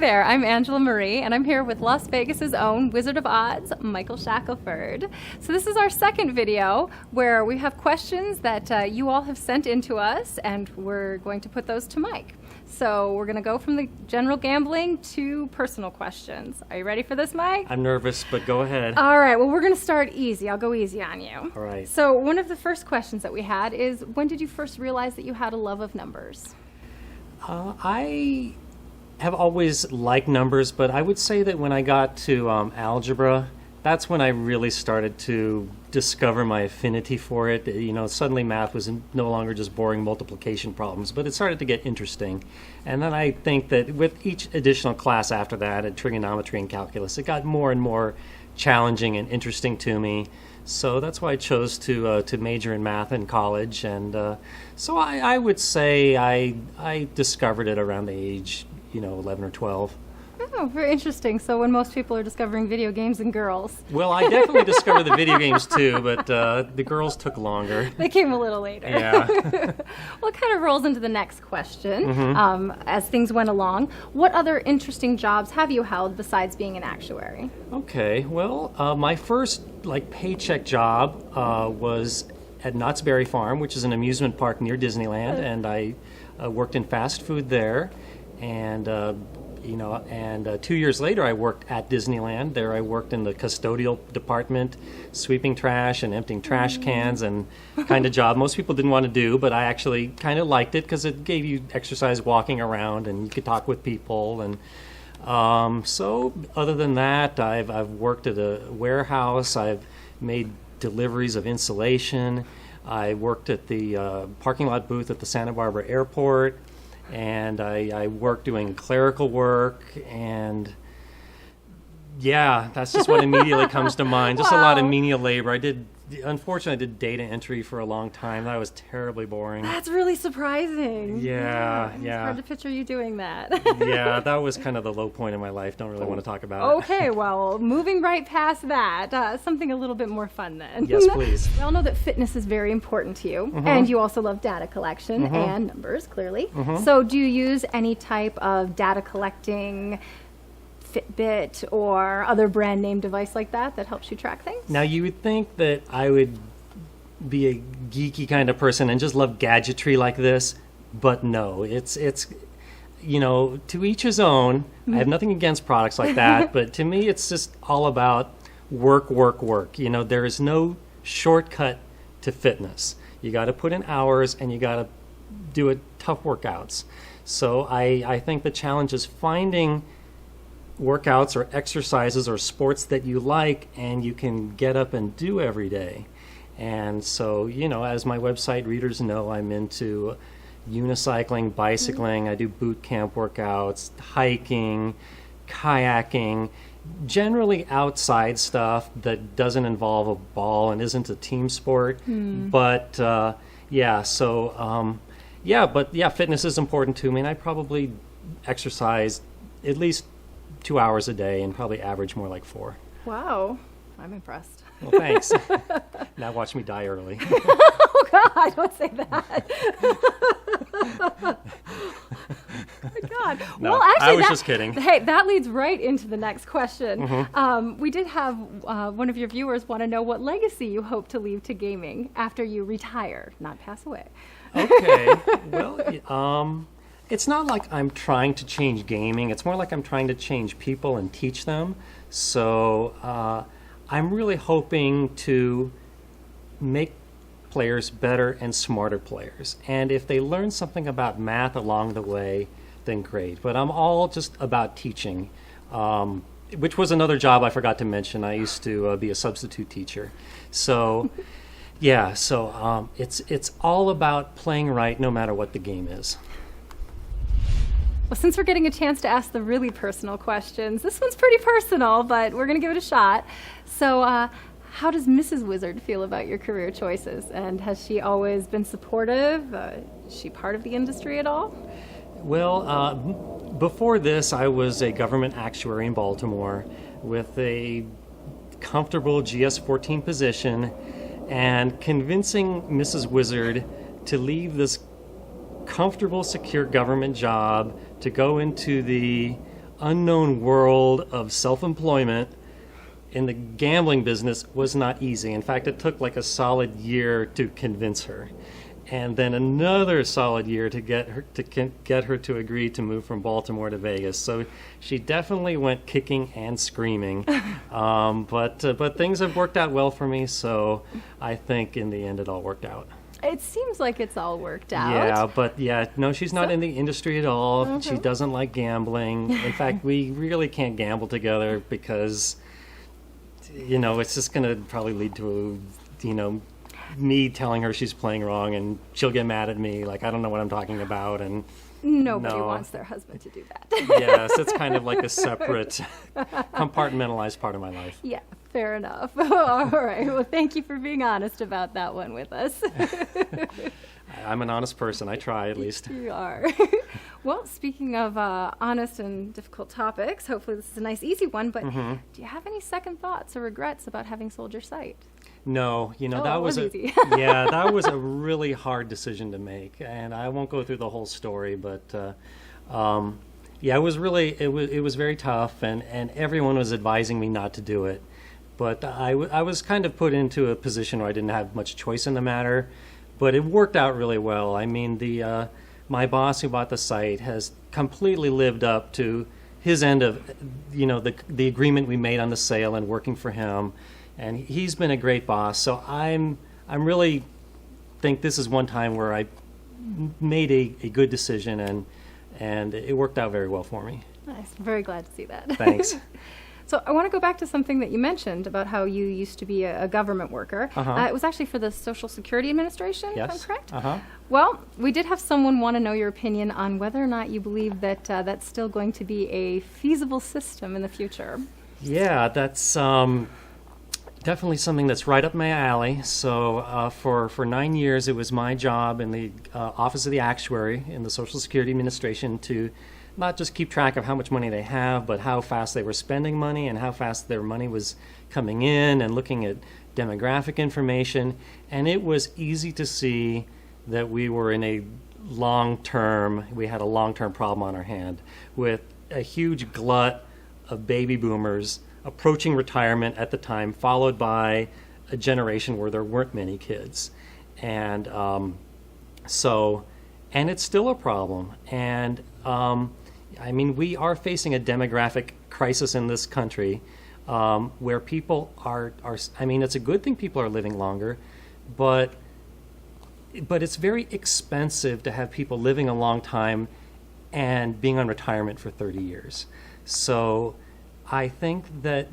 there, I'm Angela Marie, and I'm here with Las Vegas's own Wizard of Odds, Michael Shackleford. So this is our second video where we have questions that you all have sent in to us, and we're going to put those to Mike. So we're going to go from the general gambling to personal questions. Are you ready for this, Mike? I'm nervous, but go ahead. All right, well, we're going to start easy. I'll go easy on you. All right. So one of the first questions that we had is, when did you first realize that you had a love of numbers? I have always liked numbers, but I would say that when I got to algebra, that's when I really started to discover my affinity for it. You know, suddenly math was no longer just boring multiplication problems, but it started to get interesting. And then I think that with each additional class after that, at trigonometry and calculus, it got more and more challenging and interesting to me. So that's why I chose to major in math in college. And so I would say I discovered it around the age, 11 or 12. Oh, very interesting. So when most people are discovering video games and girls. Well, I definitely discovered the video games too, but the girls took longer. They came a little later. Yeah. Well, it kind of rolls into the next question. Mm-hmm. As things went along, what other interesting jobs have you held besides being an actuary? Okay. Well, my first paycheck job was at Knott's Berry Farm, which is an amusement park near Disneyland, and I worked in fast food there, and 2 years later I worked at Disneyland. There I worked in the custodial department, sweeping trash and emptying trash cans, and kind of job most people didn't want to do, but I actually kind of liked it because it gave you exercise walking around and you could talk with people. And so other than that, I've worked at a warehouse. I've made deliveries of insulation. I worked at the parking lot booth at the Santa Barbara Airport. And I work doing clerical work, and yeah, that's just what immediately comes to mind. Just a lot of menial labor. Unfortunately, I did data entry for a long time. That was terribly boring. That's really surprising. Yeah. It's hard to picture you doing that. Yeah, that was kind of the low point in my life. Don't really want to talk about it. Okay, well, moving right past that, something a little bit more fun then. Yes, please. We all know that fitness is very important to you, and you also love data collection and numbers, clearly. So do you use any type of data collecting Fitbit or other brand name device like that helps you track things? Now, you would think that I would be a geeky kind of person and just love gadgetry like this, but no, it's to each his own. I have nothing against products like that, but to me it's just all about work. There is no shortcut to fitness. You got to put in hours and you got to do it tough workouts. So I think the challenge is finding workouts or exercises or sports that you like and you can get up and do every day. And so, as my website readers know, I'm into unicycling, bicycling. I do boot camp workouts, hiking, kayaking, generally outside stuff that doesn't involve a ball and isn't a team sport. But fitness is important to me, and I probably exercise at least 2 hours a day and probably average more like 4. Wow, I'm impressed. Well, thanks. Now watch me die early. Oh, God, don't say that. Oh, my God. No, well, actually, I was just kidding. Hey, that leads right into the next question. We did have one of your viewers want to know what legacy you hope to leave to gaming after you retire, not pass away. Okay. Well, it's not like I'm trying to change gaming. It's more like I'm trying to change people and teach them. So I'm really hoping to make players better and smarter players. And if they learn something about math along the way, then great. But I'm all just about teaching, which was another job I forgot to mention. I used to be a substitute teacher. So it's all about playing right no matter what the game is. Well, since we're getting a chance to ask the really personal questions, this one's pretty personal, but we're going to give it a shot. So how does Mrs. Wizard feel about your career choices? And has she always been supportive? Is she part of the industry at all? Well, before this, I was a government actuary in Baltimore with a comfortable GS-14 position, and convincing Mrs. Wizard to leave this comfortable, secure government job to go into the unknown world of self-employment in the gambling business was not easy. In fact, it took like a solid year to convince her, and then another solid year to get her to agree to move from Baltimore to Vegas. So she definitely went kicking and screaming, but things have worked out well for me. So I think in the end it all worked out. It seems like it's all worked out. Yeah, but no, she's not in the industry at all. Mm-hmm. She doesn't like gambling. In fact, we really can't gamble together because, it's just going to probably lead to, me telling her she's playing wrong, and she'll get mad at me, like I don't know what I'm talking about, and nobody no. wants their husband to do that. Yes, it's kind of like a separate, compartmentalized part of my life. Yeah, fair enough. All right. Well, thank you for being honest about that one with us. I'm an honest person. I try, at least. You are. Well, speaking of honest and difficult topics, hopefully this is a nice, easy one, but do you have any second thoughts or regrets about having sold your site? No, that was easy. Yeah, that was a really hard decision to make, and I won't go through the whole story, but it was very tough, and everyone was advising me not to do it, but I was kind of put into a position where I didn't have much choice in the matter, but it worked out really well. I mean, my boss who bought the site has completely lived up to his end of the agreement we made on the sale and working for him. And he's been a great boss, so I'm really think this is one time where I made a good decision, and it worked out very well for me. Nice. I'm very glad to see that. Thanks. So I want to go back to something that you mentioned about how you used to be a government worker. It was actually for the Social Security Administration, yes. if I'm correct? Uh-huh. Well, we did have someone want to know your opinion on whether or not you believe that that's still going to be a feasible system in the future. Yeah, that's definitely something that's right up my alley. So for 9 years, it was my job in the Office of the Actuary in the Social Security Administration to not just keep track of how much money they have, but how fast they were spending money and how fast their money was coming in, and looking at demographic information. And it was easy to see that we were in we had a long-term problem on our hand with a huge glut of baby boomers approaching retirement at the time, followed by a generation where there weren't many kids. And and it's still a problem. And we are facing a demographic crisis in this country where people are, it's a good thing people are living longer, but it's very expensive to have people living a long time and being on retirement for 30 years. So I think that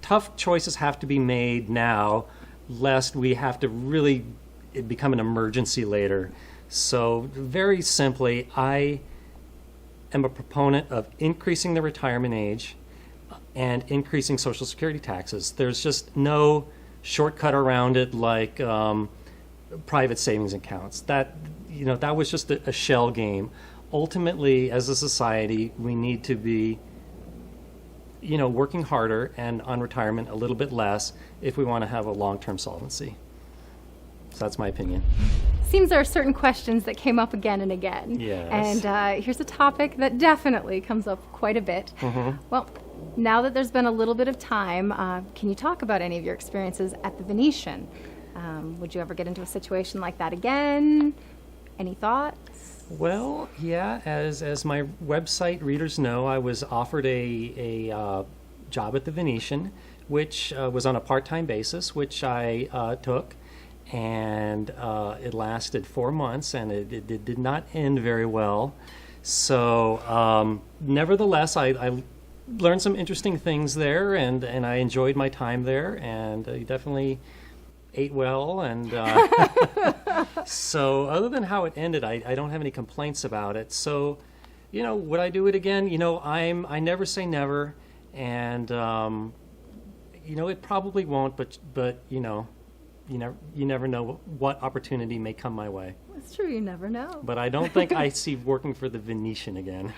tough choices have to be made now, lest we have to really become an emergency later. So very simply, I am a proponent of increasing the retirement age and increasing Social Security taxes. There's just no shortcut around it like private savings accounts. That was just a shell game. Ultimately, as a society, we need to be working harder and on retirement a little bit less if we want to have a long-term solvency. So that's my opinion. Seems there are certain questions that came up again and again. Yes. And here's a topic that definitely comes up quite a bit. Mm-hmm. Well, now that there's been a little bit of time, can you talk about any of your experiences at the Venetian? Would you ever get into a situation like that again? Any thoughts? Well, yeah, as my website readers know, I was offered a job at the Venetian, which was on a part-time basis, which I took, and it lasted 4 months, and it did not end very well. So nevertheless, I learned some interesting things there, and I enjoyed my time there, and I definitely ate well, and so other than how it ended, I don't have any complaints about it. So, would I do it again? I never say never, and it probably won't, but you never know what opportunity may come my way. That's true, you never know. But I don't think I see working for the Venetian again.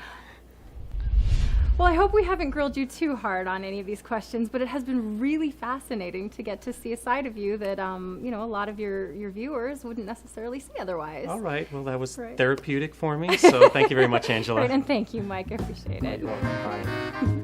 Well, I hope we haven't grilled you too hard on any of these questions, but it has been really fascinating to get to see a side of you that, you know, a lot of your viewers wouldn't necessarily see otherwise. All right. Well, that was Right. therapeutic for me, so thank you very much, Angela. Right, and thank you, Mike. I appreciate it. You're welcome. Bye.